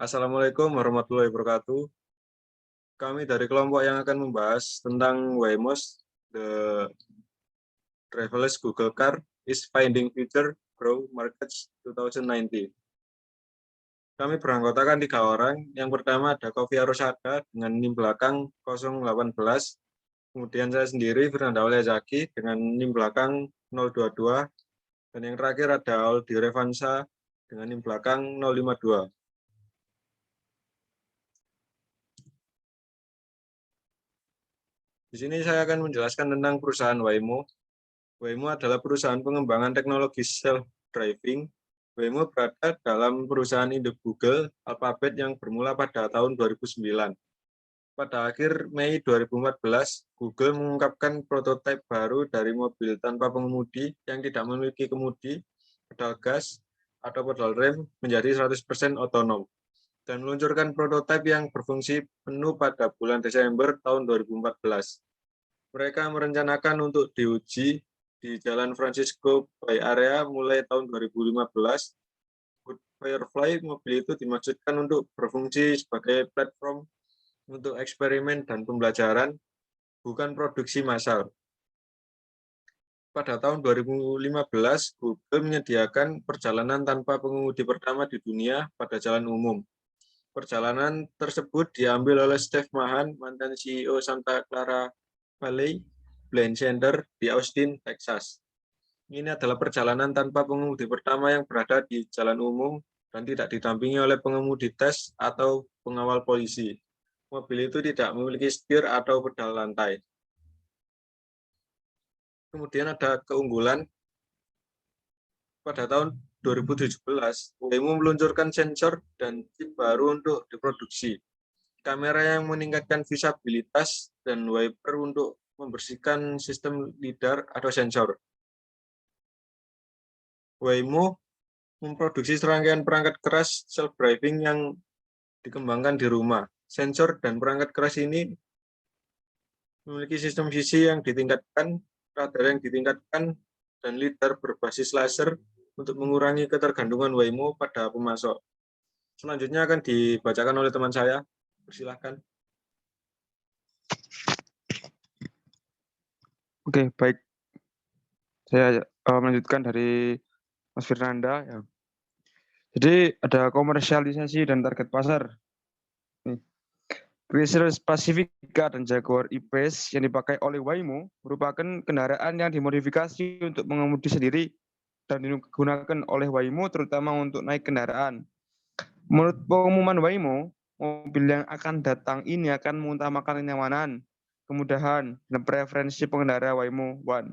Assalamualaikum warahmatullahi wabarakatuh. Kami dari kelompok yang akan membahas tentang Waymo's The Driverless Google Car is Finding Future Grow Markets 2019. Kami beranggotakan 3 orang. Yang pertama ada Kofi Arusada dengan NIM belakang 018. Kemudian saya sendiri, Firnanda Walyazaki dengan NIM belakang 022. Dan yang terakhir ada Aldi Revansa dengan NIM belakang 052. Di sini saya akan menjelaskan tentang perusahaan Waymo. Waymo adalah perusahaan pengembangan teknologi self-driving. Waymo berada dalam perusahaan induk Google, Alphabet yang bermula pada tahun 2009. Pada akhir Mei 2014, Google mengungkapkan prototipe baru dari mobil tanpa pengemudi yang tidak memiliki kemudi, pedal gas, atau pedal rem menjadi 100% otonom, dan meluncurkan prototipe yang berfungsi penuh pada bulan Desember tahun 2014. Mereka merencanakan untuk diuji di Jalan Francisco Bay Area mulai tahun 2015. Firefly mobil itu dimaksudkan untuk berfungsi sebagai platform untuk eksperimen dan pembelajaran, bukan produksi massal. Pada tahun 2015, Google menyediakan perjalanan tanpa pengemudi pertama di dunia pada jalan umum. Perjalanan tersebut diambil oleh Steve Mahan, mantan CEO Santa Clara Valley Blind Center di Austin, Texas. Ini adalah perjalanan tanpa pengemudi pertama yang berada di jalan umum dan tidak didampingi oleh pengemudi tes atau pengawal polisi. Mobil itu tidak memiliki setir atau pedal lantai. Kemudian ada keunggulan. Pada tahun 2017, Waymo meluncurkan sensor dan chip baru untuk diproduksi. Kamera yang meningkatkan visibilitas dan wiper untuk membersihkan sistem lidar atau sensor. Waymo memproduksi serangkaian perangkat keras self-driving yang dikembangkan di rumah. Sensor dan perangkat keras ini memiliki sistem visi yang ditingkatkan, radar yang ditingkatkan, dan lidar berbasis laser untuk mengurangi ketergantungan Waymo pada pemasok. Selanjutnya akan dibacakan oleh teman saya. Persilahkan. Oke, baik. Saya melanjutkan dari Mas Firnanda. Ya. Jadi ada komersialisasi dan target pasar. Chrysler Pacifica dan Jaguar E-Pace yang dipakai oleh Waymo merupakan kendaraan yang dimodifikasi untuk mengemudi sendiri dan digunakan oleh Waymo terutama untuk naik kendaraan. Menurut pengumuman Waymo, mobil yang akan datang ini akan mengutamakan kenyamanan, kemudahan, dan preferensi pengendara Waymo One.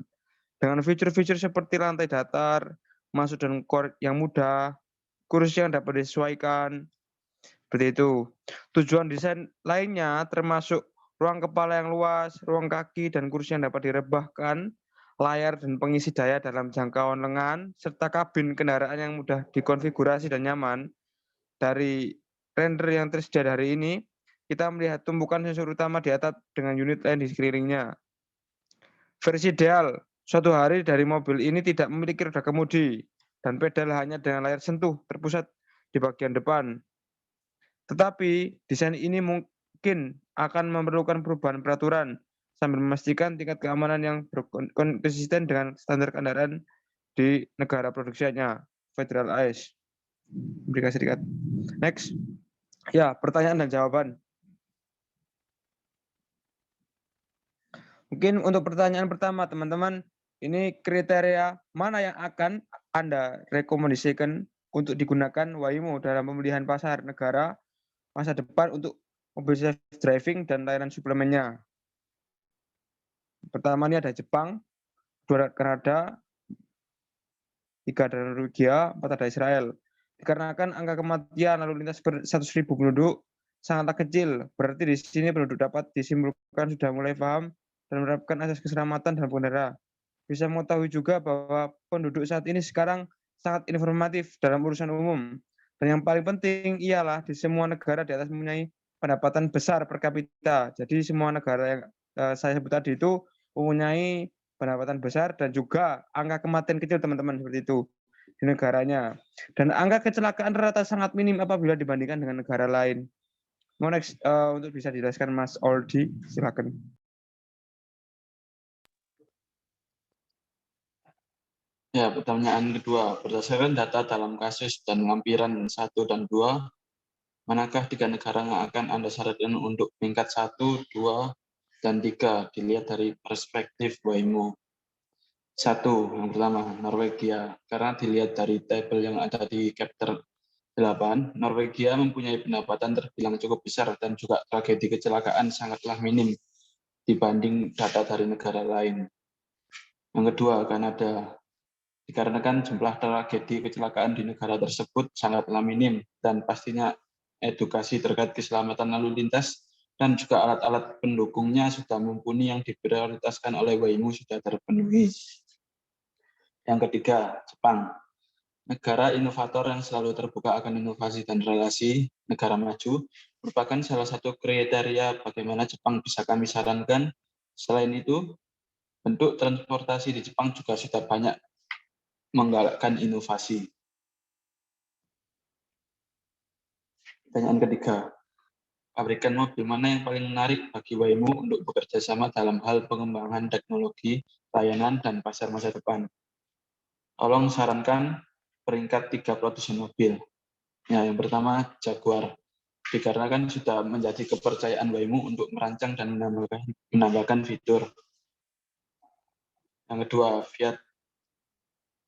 Dengan fitur-fitur seperti lantai datar, masuk dan keluar yang mudah, kursi yang dapat disesuaikan, seperti itu. Tujuan desain lainnya termasuk ruang kepala yang luas, ruang kaki dan kursi yang dapat direbahkan, layar dan pengisi daya dalam jangkauan lengan, serta kabin kendaraan yang mudah dikonfigurasi dan nyaman. Dari render yang tersedia hari ini, kita melihat tumpukan sensor utama di atap dengan unit lain di sekelilingnya. Versi ideal, suatu hari dari mobil ini tidak memiliki roda kemudi dan pedal hanya dengan layar sentuh terpusat di bagian depan. Tetapi desain ini mungkin akan memerlukan perubahan peraturan sambil memastikan tingkat keamanan yang konsisten dengan standar kendaraan di negara produksinya, Federal AS. Amerika Serikat. Next. Ya, pertanyaan dan jawaban. Mungkin untuk pertanyaan pertama, teman-teman, ini kriteria mana yang akan Anda rekomendasikan untuk digunakan Waymo dalam pemilihan pasar negara masa depan untuk mobil self-driving dan layanan suplemennya? Pertama ini ada Jepang, kedua Kanada, tiga ada Norwegia, empat ada Israel. Dikarenakan angka kematian lalu lintas per 100.000 penduduk sangatlah kecil, berarti di sini penduduk dapat disimpulkan sudah mulai paham dan menerapkan asas keselamatan dalam pengendara. Bisa mengetahui juga bahwa penduduk saat ini sekarang sangat informatif dalam urusan umum. Dan yang paling penting ialah di semua negara di atas mempunyai pendapatan besar per kapita. Jadi semua negara yang saya sebut tadi itu mempunyai pendapatan besar dan juga angka kematian kecil, teman-teman, seperti itu. di negaranya. Dan angka kecelakaan rata sangat minim apabila dibandingkan dengan negara lain. Mau next untuk bisa dijelaskan Mas Oldi, silakan. Ya, pertanyaan kedua, berdasarkan data dalam kasus dan lampiran 1 dan 2, manakah 3 negara yang akan Anda syaratkan untuk peringkat 1, 2, dan 3 dilihat dari perspektif WAIMU? 1, yang pertama, Norwegia. Karena dilihat dari tabel yang ada di chapter 8, Norwegia mempunyai pendapatan terbilang cukup besar dan juga tragedi kecelakaan sangatlah minim dibanding data dari negara lain. Yang kedua, Kanada. Dikarenakan jumlah tragedi kecelakaan di negara tersebut sangatlah minim dan pastinya edukasi terkait keselamatan lalu lintas dan juga alat-alat pendukungnya sudah mumpuni yang diprioritaskan oleh WAIMU sudah terpenuhi. Yang ketiga, Jepang. Negara inovator yang selalu terbuka akan inovasi dan relasi negara maju merupakan salah satu kriteria bagaimana Jepang bisa kami sarankan. Selain itu, bentuk transportasi di Jepang juga sudah banyak menggalakkan inovasi. Pertanyaan ketiga, pabrikan mobil mana yang paling menarik bagi WAIMU untuk bekerja sama dalam hal pengembangan teknologi, layanan, dan pasar masa depan? Tolong sarankan peringkat 3 produsen mobil. Ya, yang pertama Jaguar, dikarenakan sudah menjadi kepercayaan WAIMU untuk merancang dan menambahkan fitur. Yang kedua, Fiat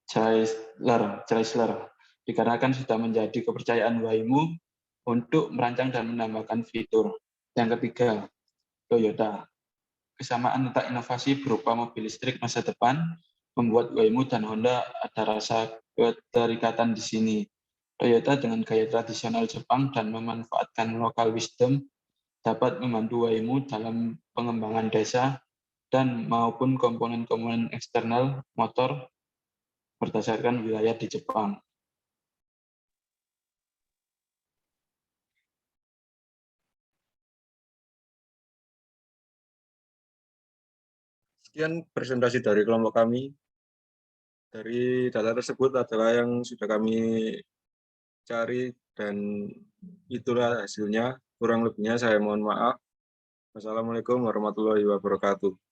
Chrysler, dikarenakan sudah menjadi kepercayaan WAIMU untuk merancang dan menambahkan fitur. Yang ketiga, Toyota. Kesamaan letak inovasi berupa mobil listrik masa depan membuat WAIMU dan Honda ada rasa keterikatan di sini. Toyota dengan gaya tradisional Jepang dan memanfaatkan local wisdom dapat membantu WAIMU dalam pengembangan desa dan maupun komponen-komponen eksternal motor berdasarkan wilayah di Jepang. Sekian presentasi dari kelompok kami. Dari data tersebut adalah yang sudah kami cari dan itulah hasilnya. Kurang lebihnya saya mohon maaf. Wassalamualaikum warahmatullahi wabarakatuh.